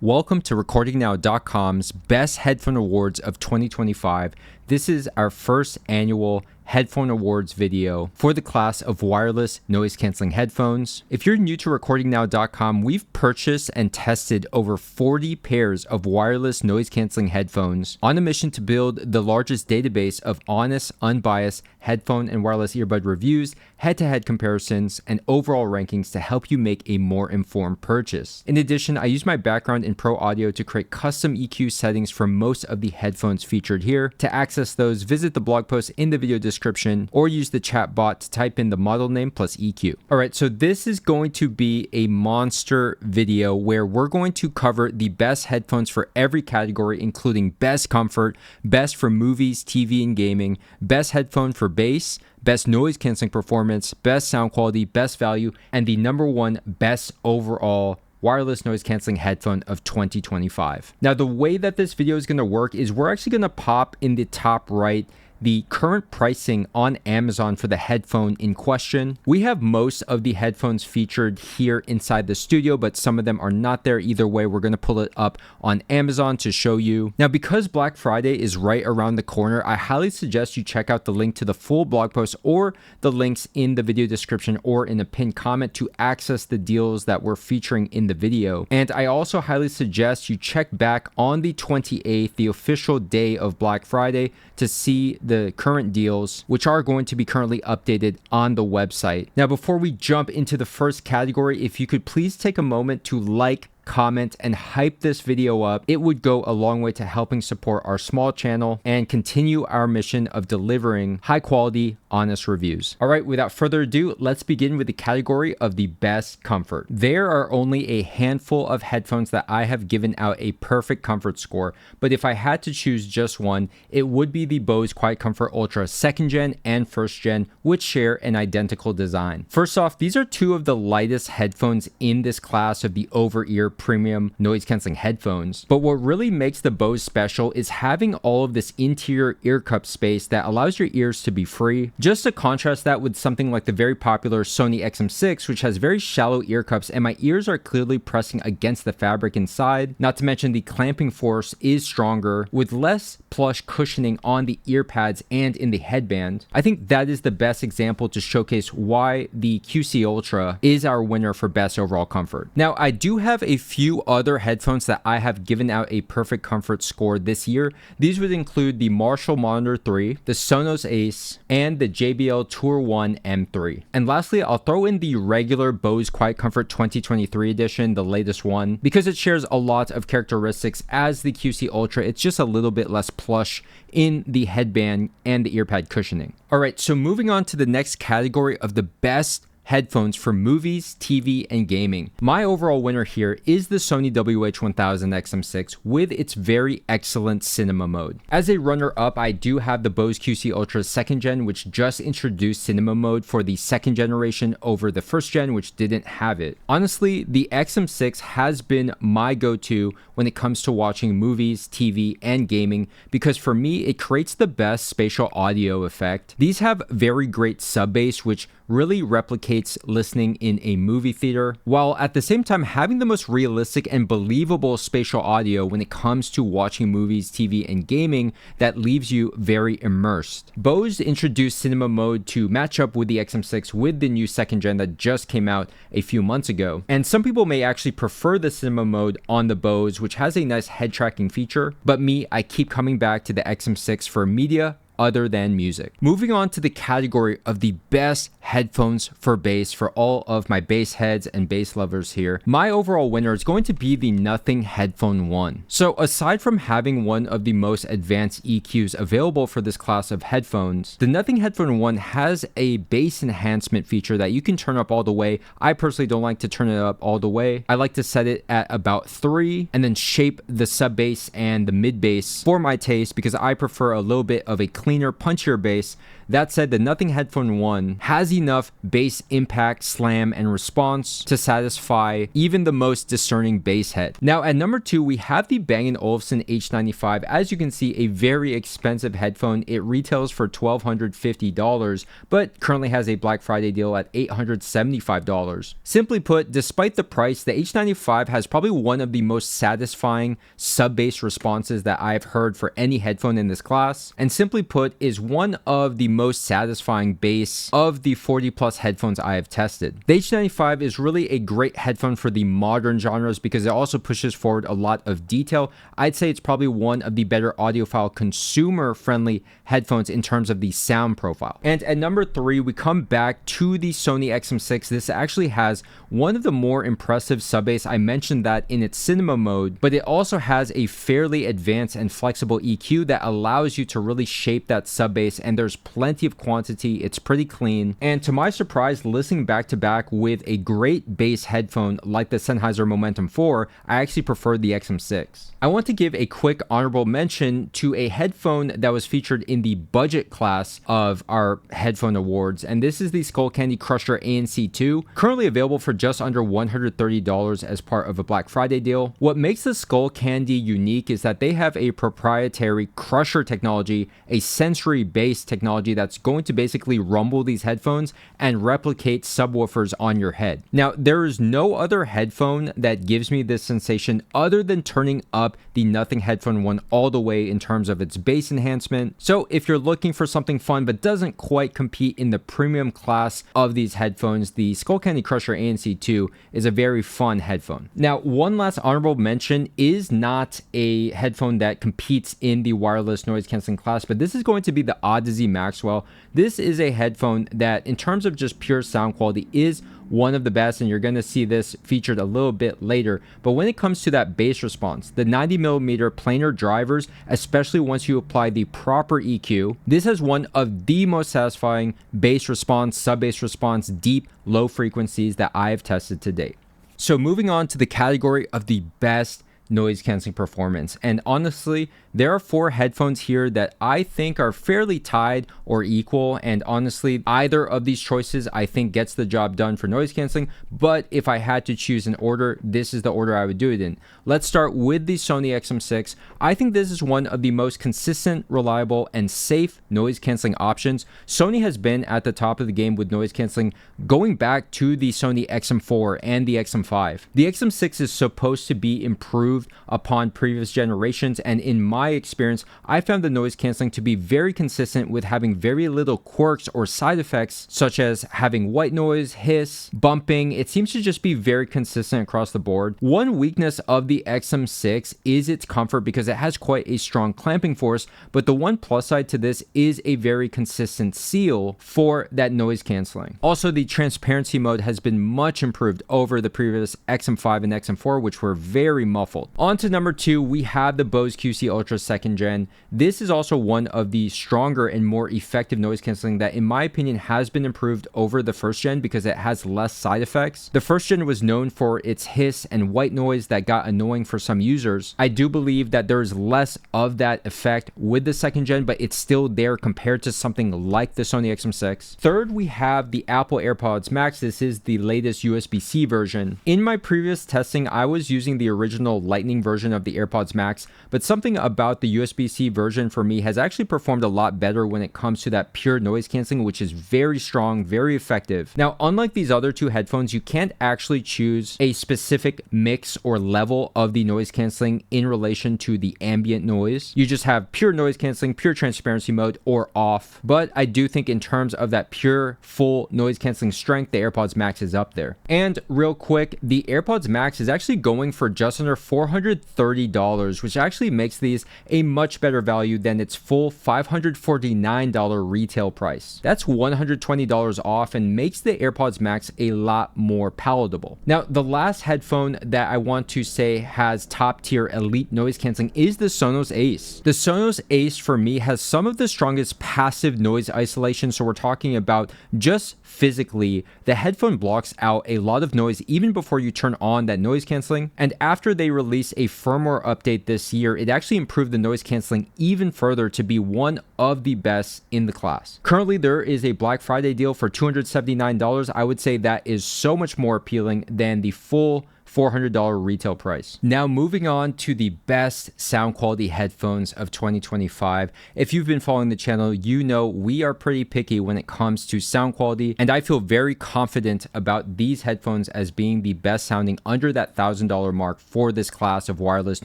Welcome to RecordingNow.com's Best Headphone Awards of 2025. This is our first annual Headphone Awards video for the class of wireless noise-canceling headphones. If you're new to RecordingNow.com, we've purchased and tested over 40 pairs of wireless noise-canceling headphones on a mission to build the largest database of honest, unbiased headphone and wireless earbud reviews, head-to-head comparisons, and overall rankings to help you make a more informed purchase. In addition, I use my background in pro audio to create custom EQ settings for most of the headphones featured here. To access those, visit the blog post in the video description or use the chat bot to type in the model name plus EQ. Alright, so this is going to be a monster video where we're going to cover the best headphones for every category, including best comfort, best for movies, TV, and gaming, best headphone for bass, best noise canceling performance, best sound quality, best value, and the number one best overall wireless noise canceling headphone of 2025. Now, the way that this video is going to work is we're actually going to pop in the top right the current pricing on Amazon for the headphone in question. We have most of the headphones featured here inside the studio, but some of them are not there. Either way, we're going to pull it up on Amazon to show you. Now, because Black Friday is right around the corner, I highly suggest you check out the link to the full blog post or the links in the video description or in a pinned comment to access the deals that we're featuring in the video. And I also highly suggest you check back on the 28th, the official day of Black Friday, to see the current deals, which are going to be currently updated on the website. Now, before we jump into the first category, if you could please take a moment to like, comment, and hype this video up, it would go a long way to helping support our small channel and continue our mission of delivering high quality, honest reviews. All right, without further ado, let's begin with the category of the best comfort. There are only a handful of headphones that I have given out a perfect comfort score, but if I had to choose just one, it would be the Bose Quiet Comfort Ultra 2nd Gen and 1st Gen, which share an identical design. First off, these are two of the lightest headphones in this class of the over-ear premium noise canceling headphones. But what really makes the Bose special is having all of this interior ear cup space that allows your ears to be free. Just to contrast that with something like the very popular Sony XM6, which has very shallow ear cups and my ears are clearly pressing against the fabric inside. Not to mention the clamping force is stronger with less plush cushioning on the ear pads and in the headband. I think that is the best example to showcase why the QC Ultra is our winner for best overall comfort. Now, I do have a few other headphones that I have given out a perfect comfort score this year. These would include the Marshall Monitor 3, the Sonos Ace, and the JBL Tour 1 M3. And lastly, I'll throw in the regular Bose Quiet Comfort 2023 edition, the latest one, because it shares a lot of characteristics as the QC Ultra. It's just a little bit less plush in the headband and the earpad cushioning. All right, so moving on to the next category of the best headphones for movies, TV, and gaming. My overall winner here is the Sony WH-1000 XM6 with its very excellent cinema mode. As a runner-up, I do have the Bose QC Ultra 2nd Gen, which just introduced cinema mode for the 2nd generation over the 1st gen, which didn't have it. Honestly, the XM6 has been my go-to when it comes to watching movies, TV, and gaming, because for me, it creates the best spatial audio effect. These have very great sub-bass, which really replicates listening in a movie theater, while at the same time having the most realistic and believable spatial audio when it comes to watching movies, TV, and gaming that leaves you very immersed. Bose introduced cinema mode to match up with the XM6 with the new 2nd gen that just came out a few months ago. And some people may actually prefer the cinema mode on the Bose, which has a nice head tracking feature, but me, I keep coming back to the XM6 for media other than music. Moving on to the category of the best headphones for bass for all of my bass heads and bass lovers here, my overall winner is going to be the Nothing Headphone 1. So aside from having one of the most advanced EQs available for this class of headphones, the Nothing Headphone 1 has a bass enhancement feature that you can turn up all the way. I personally don't like to turn it up all the way. I like to set it at about 3 and then shape the sub bass and the mid bass for my taste because I prefer a little bit of a clean cleaner, punchier bass. That said, the Nothing Headphone 1 has enough bass impact, slam, and response to satisfy even the most discerning bass head. Now at number 2, we have the Bang & Olufsen H95. As you can see, a very expensive headphone. It retails for $1,250, but currently has a Black Friday deal at $875. Simply put, despite the price, the H95 has probably one of the most satisfying sub-bass responses that I've heard for any headphone in this class, and simply put, is one of the most satisfying bass of the 40 plus headphones I have tested. The H95 is really a great headphone for the modern genres because it also pushes forward a lot of detail. I'd say it's probably one of the better audiophile consumer friendly headphones in terms of the sound profile. And at number 3, we come back to the Sony XM6. This actually has one of the more impressive sub-bass. I mentioned that in its cinema mode, but it also has a fairly advanced and flexible EQ that allows you to really shape that sub-bass, and there's plenty of quantity. It's pretty clean, and to my surprise, listening back to back with a great bass headphone like the Sennheiser Momentum 4, I actually prefer the XM6. I want to give a quick honorable mention to a headphone that was featured in the budget class of our headphone awards, and this is the Skullcandy Crusher ANC2, currently available for just under $130 as part of a Black Friday deal. What makes the Skullcandy unique is that they have a proprietary crusher technology, a sensory bass technology that's going to basically rumble these headphones and replicate subwoofers on your head. Now, there is no other headphone that gives me this sensation other than turning up the Nothing Headphone 1 all the way in terms of its bass enhancement. So if you're looking for something fun but doesn't quite compete in the premium class of these headphones, the Skullcandy Crusher ANC2 is a very fun headphone. Now, one last honorable mention is not a headphone that competes in the wireless noise canceling class, but this is going to be the Odyssey Maxwell. This is a headphone that, in terms of just pure sound quality, is one of the best, and you're going to see this featured a little bit later. But when it comes to that bass response, the 90mm planar drivers, especially once you apply the proper EQ, this has one of the most satisfying bass response, sub-bass response, deep, low frequencies that I have tested to date. So moving on to the category of the best noise canceling performance, and honestly, there are 4 headphones here that I think are fairly tied or equal, and honestly, either of these choices I think gets the job done for noise canceling, but if I had to choose an order, this is the order I would do it in. Let's start with the Sony XM6. I think this is one of the most consistent, reliable, and safe noise canceling options. Sony has been at the top of the game with noise canceling going back to the Sony XM4 and the XM5. The XM6 is supposed to be improved upon previous generations, and in my experience, I found the noise canceling to be very consistent with having very little quirks or side effects, such as having white noise, hiss, bumping. It seems to just be very consistent across the board. One weakness of the XM6 is its comfort because it has quite a strong clamping force, but the one plus side to this is a very consistent seal for that noise canceling. Also, the transparency mode has been much improved over the previous XM5 and XM4, which were very muffled. On to number 2, we have the Bose QC Ultra 2nd Gen. This is also one of the stronger and more effective noise canceling that, in my opinion, has been improved over the 1st gen because it has less side effects. The 1st gen was known for its hiss and white noise that got annoying for some users. I do believe that there is less of that effect with the 2nd gen, but it's still there compared to something like the Sony XM6. Third, we have the Apple AirPods Max. This is the latest USB-C version. In my previous testing, I was using the original Lightning version of the AirPods Max, but something about the USB-C version for me has actually performed a lot better when it comes to that pure noise canceling, which is very strong, very effective. Now, unlike these other 2 headphones, you can't actually choose a specific mix or level of the noise canceling in relation to the ambient noise. You just have pure noise canceling, pure transparency mode, or off. But I do think in terms of that pure full noise canceling strength, the AirPods Max is up there. And real quick, the AirPods Max is actually going for just under $430, which actually makes these a much better value than its full $549 retail price. That's $120 off and makes the AirPods Max a lot more palatable. Now, the last headphone that I want to say has top tier elite noise canceling is the Sonos Ace. The Sonos Ace for me has some of the strongest passive noise isolation, so we're talking about just physically, the headphone blocks out a lot of noise even before you turn on that noise canceling, and after they release released a firmware update this year, it actually improved the noise canceling even further to be one of the best in the class. Currently, there is a Black Friday deal for $279. I would say that is so much more appealing than the full $400 retail price. Now moving on to the best sound quality headphones of 2025. If you've been following the channel, you know we are pretty picky when it comes to sound quality, and I feel very confident about these headphones as being the best sounding under that $1,000 mark for this class of wireless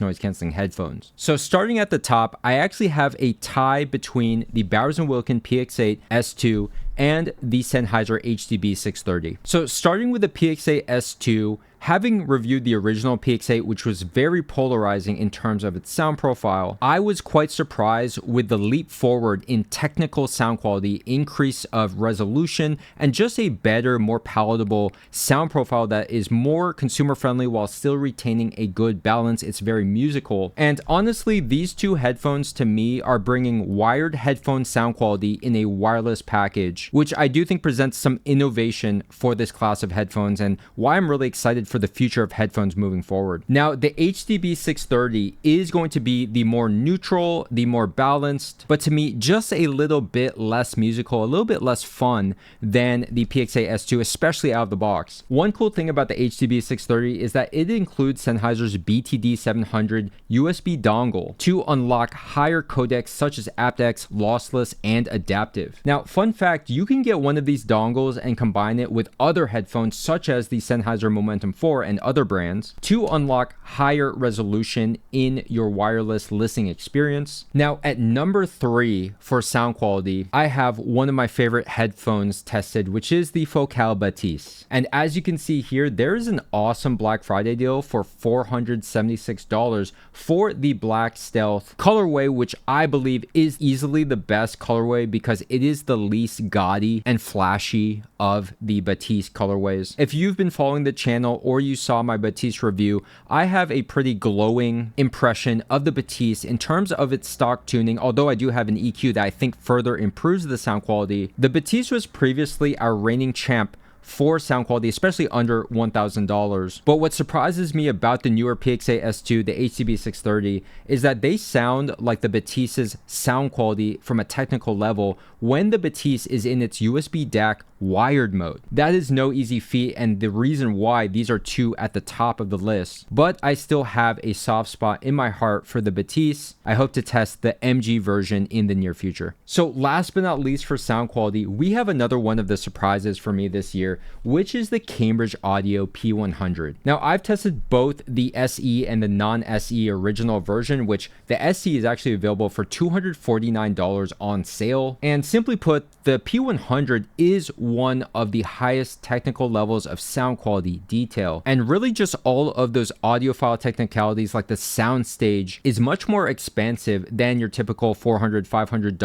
noise canceling headphones. So starting at the top, I actually have a tie between the Bowers & Wilkins PX8 S2 and the Sennheiser HDB630. So starting with the PX8 S2, having reviewed the original PX8, which was very polarizing in terms of its sound profile, I was quite surprised with the leap forward in technical sound quality, increase of resolution, and just a better, more palatable sound profile that is more consumer friendly while still retaining a good balance. It's very musical. And honestly, these two headphones to me are bringing wired headphone sound quality in a wireless package, which I do think presents some innovation for this class of headphones and why I'm really excited for the future of headphones moving forward. Now, the HDB630 is going to be the more neutral, the more balanced, but to me, just a little bit less musical, a little bit less fun than the PX8 S2, especially out of the box. One cool thing about the HDB630 is that it includes Sennheiser's BTD700 USB dongle to unlock higher codecs such as aptX, lossless, and adaptive. Now, fun fact, you can get one of these dongles and combine it with other headphones such as the Sennheiser Momentum 4 and other brands to unlock higher resolution in your wireless listening experience. Now, at number 3 for sound quality, I have one of my favorite headphones tested, which is the Focal Batiste. And as you can see here, there is an awesome Black Friday deal for $476 for the Black Stealth colorway, which I believe is easily the best colorway because it is the least gaudy and flashy of the Batiste colorways. If you've been following the channel or you saw my Batiste review, I have a pretty glowing impression of the Batiste in terms of its stock tuning, although I do have an EQ that I think further improves the sound quality. The Batiste was previously our reigning champ for sound quality, especially under $1,000. But what surprises me about the newer PX8 S2, the HDB630, is that they sound like the Batiste's sound quality from a technical level when the Batiste is in its USB DAC wired mode. That is no easy feat, and the reason why these are two at the top of the list. But I still have a soft spot in my heart for the Batiste. I hope to test the MG version in the near future. So last but not least for sound quality, we have another one of the surprises for me this year, which is the Cambridge Audio P100. Now, I've tested both the SE and the non-SE original version, which the SE is actually available for $249 on sale. And simply put, the P100 is one of the highest technical levels of sound quality detail. And really just all of those audiophile technicalities like the soundstage is much more expansive than your typical $400, $500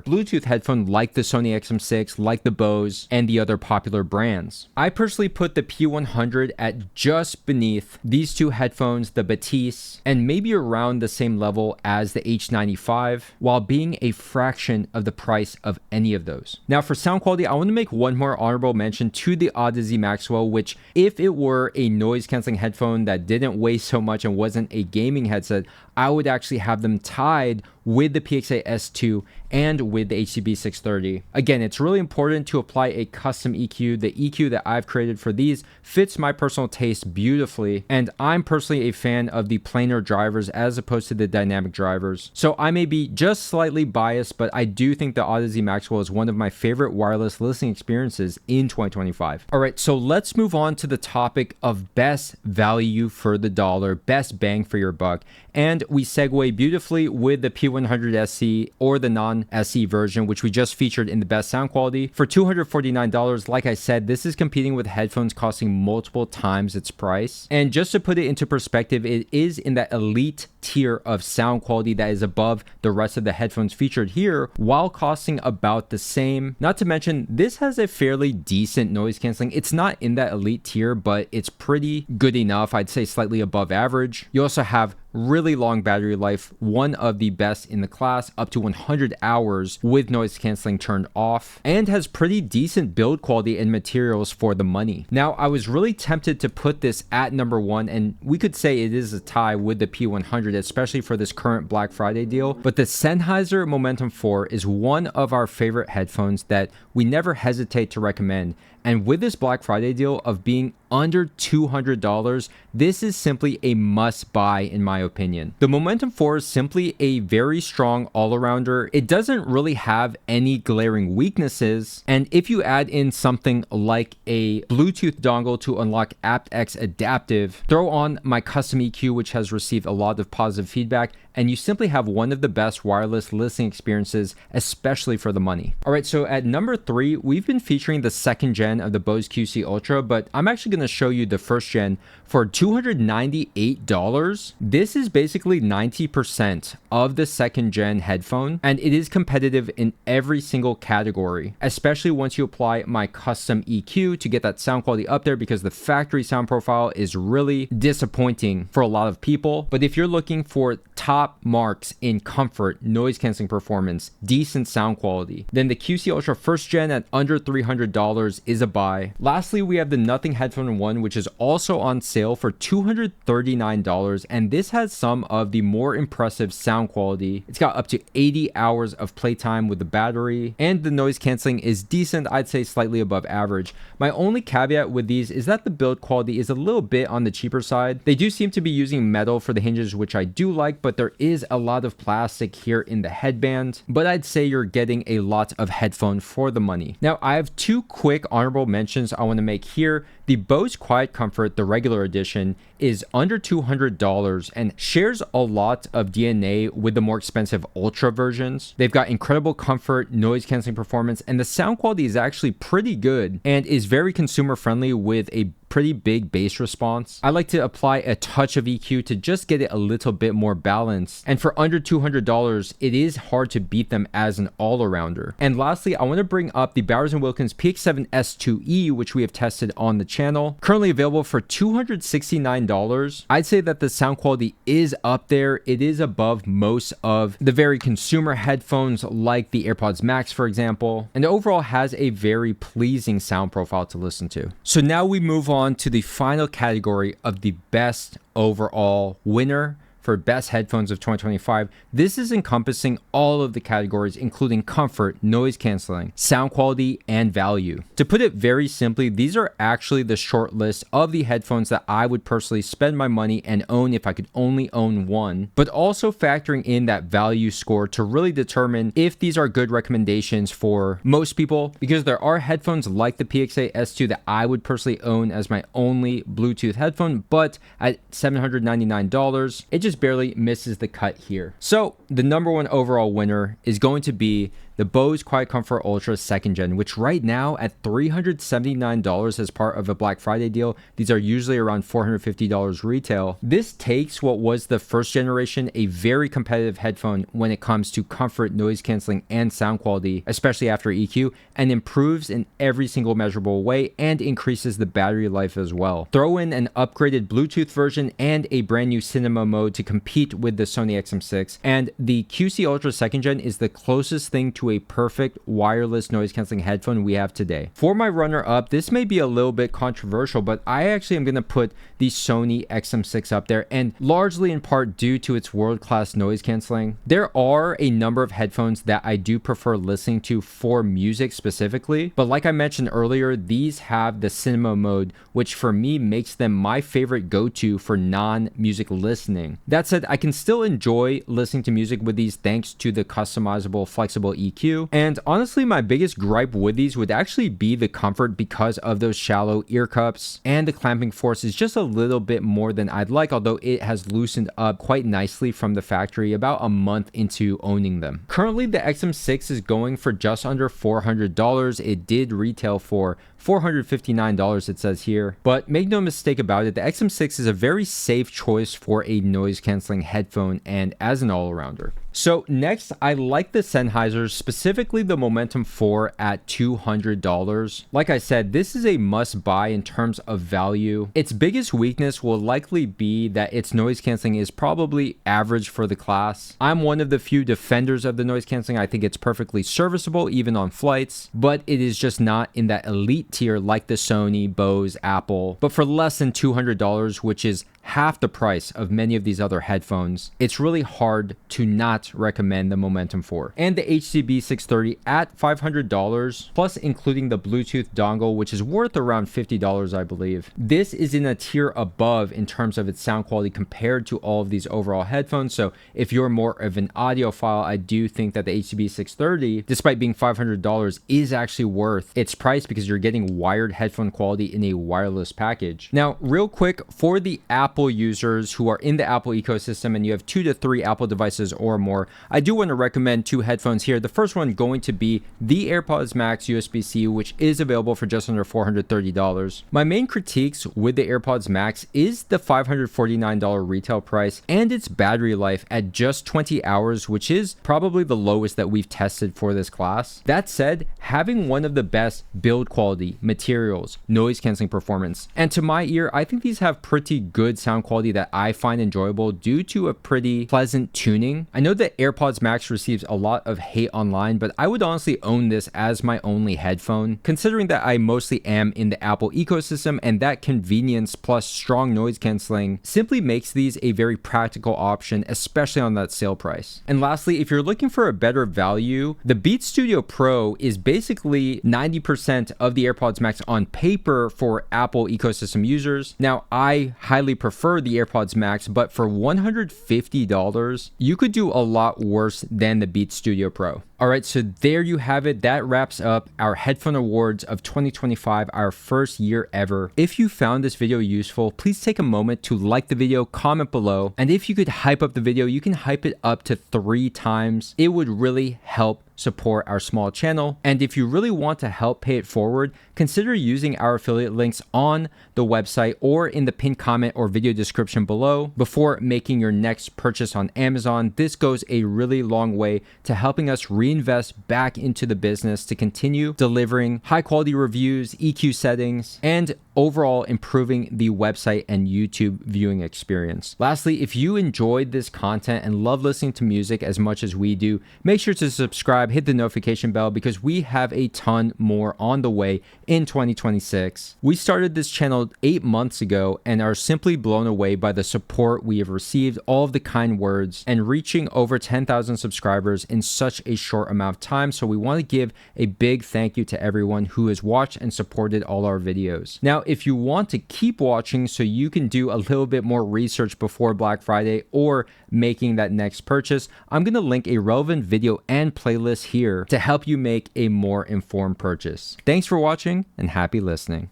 Bluetooth headphone like the Sony XM6, like the Bose, and the other popular brands. I personally put the P100 at just beneath these two headphones, the Batiste, and maybe around the same level as the H95, while being a fraction of the price of any of those. Now for sound quality, I want to make one more honorable mention to the Odyssey Maxwell, which if it were a noise canceling headphone that didn't weigh so much and wasn't a gaming headset, I would actually have them tied with the PX8 S2 and with the HDB630. Again, it's really important to apply a custom EQ. The EQ that I've created for these fits my personal taste beautifully, and I'm personally a fan of the planar drivers as opposed to the dynamic drivers. So I may be just slightly biased, but I do think the Odyssey Maxwell is one of my favorite wireless listening experiences in 2025. All right, so let's move on to the topic of best value for the dollar, best bang for your buck. And we segue beautifully with the P100 SE or the non-SE version, which we just featured in the best sound quality. For $249, like I said, this is competing with headphones costing multiple times its price. And just to put it into perspective, it is in that elite tier of sound quality that is above the rest of the headphones featured here, while costing about the same. Not to mention, this has a fairly decent noise canceling. It's not in that elite tier, but it's pretty good enough. I'd say slightly above average. You also have really long battery life, one of the best in the class, up to 100 hours with noise canceling turned off, and has pretty decent build quality and materials for the money. Now, I was really tempted to put this at number 1, and we could say it is a tie with the P100, especially for this current Black Friday deal, but the Sennheiser Momentum 4 is one of our favorite headphones that we never hesitate to recommend. And with this Black Friday deal of being under $200, this is simply a must buy in my opinion. The Momentum 4 is simply a very strong all-arounder. It doesn't really have any glaring weaknesses, and if you add in something like a Bluetooth dongle to unlock aptX Adaptive, throw on my custom EQ, which has received a lot of positive feedback, and you simply have one of the best wireless listening experiences, especially for the money. All right, so at number 3, we've been featuring the second gen of the Bose QC Ultra, but I'm actually going to show you the first gen for $298. This is basically 90% of the second gen headphone, and it is competitive in every single category, especially once you apply my custom EQ to get that sound quality up there, because the factory sound profile is really disappointing for a lot of people. But if you're looking for top marks in comfort, noise canceling performance, decent sound quality, then the QC Ultra first gen at under $300 is a buy. Lastly, we have the Nothing Headphone 1, which is also on sale for $239, and this has some of the more impressive sound quality. It's got up to 80 hours of playtime with the battery, and the noise canceling is decent, I'd say slightly above average. My only caveat with these is that the build quality is a little bit on the cheaper side. They do seem to be using metal for the hinges, which I do like, but there is a lot of plastic here in the headband, but I'd say you're getting a lot of headphone for the money. Now, I have two quick honorable mentions I want to make here. The Bose Quiet Comfort, the regular edition, is under $200 and shares a lot of DNA with the more expensive Ultra versions. They've got incredible comfort, noise canceling performance, and the sound quality is actually pretty good and is very consumer friendly with a pretty big bass response. I like to apply a touch of EQ to just get it a little bit more balanced. And for under $200, it is hard to beat them as an all-arounder. And lastly, I want to bring up the Bowers & Wilkins PX7S2E, which we have tested on the channel. Currently available for $269. I'd say that the sound quality is up there. It is above most of the very consumer headphones like the AirPods Max, for example, and overall has a very pleasing sound profile to listen to. So now we move on to the final category of the best overall winner for best headphones of 2025. This is encompassing all of the categories, including comfort, noise canceling, sound quality, and value. To put it very simply, these are actually the short list of the headphones that I would personally spend my money and own if I could only own one, but also factoring in that value score to really determine if these are good recommendations for most people, because there are headphones like the PXA S2 that I would personally own as my only Bluetooth headphone, but at $799, it just barely misses the cut here. So the number one overall winner is going to be the Bose Quiet Comfort Ultra 2nd Gen, which right now at $379 as part of a Black Friday deal. These are usually around $450 retail. This takes what was the first generation, a very competitive headphone when it comes to comfort, noise canceling, and sound quality, especially after EQ, and improves in every single measurable way and increases the battery life as well. Throw in an upgraded Bluetooth version and a brand new cinema mode to compete with the Sony XM6, and the QC Ultra 2nd Gen is the closest thing to a perfect wireless noise canceling headphone we have today. For my runner-up, this may be a little bit controversial, but I actually am going to put the Sony XM6 up there, and largely in part due to its world-class noise canceling. There are a number of headphones that I do prefer listening to for music specifically, but like I mentioned earlier, these have the cinema mode, which for me makes them my favorite go-to for non-music listening. That said, I can still enjoy listening to music with these thanks to the customizable flexible EQ. And honestly, my biggest gripe with these would actually be the comfort because of those shallow ear cups, and the clamping force is just a little bit more than I'd like, although it has loosened up quite nicely from the factory about a month into owning them. Currently, the XM6 is going for just under $400. It did retail for $459, it says here, but make no mistake about it, the XM6 is a very safe choice for a noise canceling headphone and as an all-arounder. So next, I like the Sennheiser, specifically the Momentum 4 at $200. Like I said, this is a must buy in terms of value. Its biggest weakness will likely be that its noise canceling is probably average for the class. I'm one of the few defenders of the noise canceling. I think it's perfectly serviceable even on flights, but it is just not in that elite tier like the Sony, Bose, Apple. But for less than $200, which is half the price of many of these other headphones, it's really hard to not recommend the Momentum 4. And the HCB 630 at $500, plus including the Bluetooth dongle, which is worth around $50, I believe. This is in a tier above in terms of its sound quality compared to all of these overall headphones. So if you're more of an audiophile, I do think that the HCB 630, despite being $500, is actually worth its price because you're getting wired headphone quality in a wireless package. Now, real quick, for the Apple users who are in the Apple ecosystem and you have 2 to 3 Apple devices or more, I do want to recommend 2 headphones here. The first one going to be the AirPods Max USB-C, which is available for just under $430. My main critiques with the AirPods Max is the $549 retail price and its battery life at just 20 hours, which is probably the lowest that we've tested for this class. That said, having one of the best build quality, materials, noise canceling performance, and to my ear, I think these have pretty good sound quality that I find enjoyable due to a pretty pleasant tuning. I know that AirPods Max receives a lot of hate online, but I would honestly own this as my only headphone, considering that I mostly am in the Apple ecosystem, and that convenience plus strong noise canceling simply makes these a very practical option, especially on that sale price. And lastly, if you're looking for a better value, the Beats Studio Pro is basically 90% of the AirPods Max on paper for Apple ecosystem users. Now, I highly prefer the AirPods Max, but for $150, you could do a lot worse than the Beats Studio Pro. All right, so there you have it. That wraps up our headphone awards of 2025, our first year ever. If you found this video useful, please take a moment to like the video, comment below, and if you could hype up the video, you can hype it up to 3 times. It would really help support our small channel. And if you really want to help pay it forward, consider using our affiliate links on the website or in the pinned comment or video description below before making your next purchase on Amazon. This goes a really long way to helping us reinvest back into the business to continue delivering high quality reviews, EQ settings, and overall improving the website and YouTube viewing experience. Lastly, if you enjoyed this content and love listening to music as much as we do, make sure to subscribe, hit the notification bell, because we have a ton more on the way in 2026. We started this channel 8 months ago and are simply blown away by the support we have received, all of the kind words, and reaching over 10,000 subscribers in such a short amount of time. So we want to give a big thank you to everyone who has watched and supported all our videos. Now, if you want to keep watching so you can do a little bit more research before Black Friday or making that next purchase, I'm going to link a relevant video and playlist here to help you make a more informed purchase. Thanks for watching and happy listening.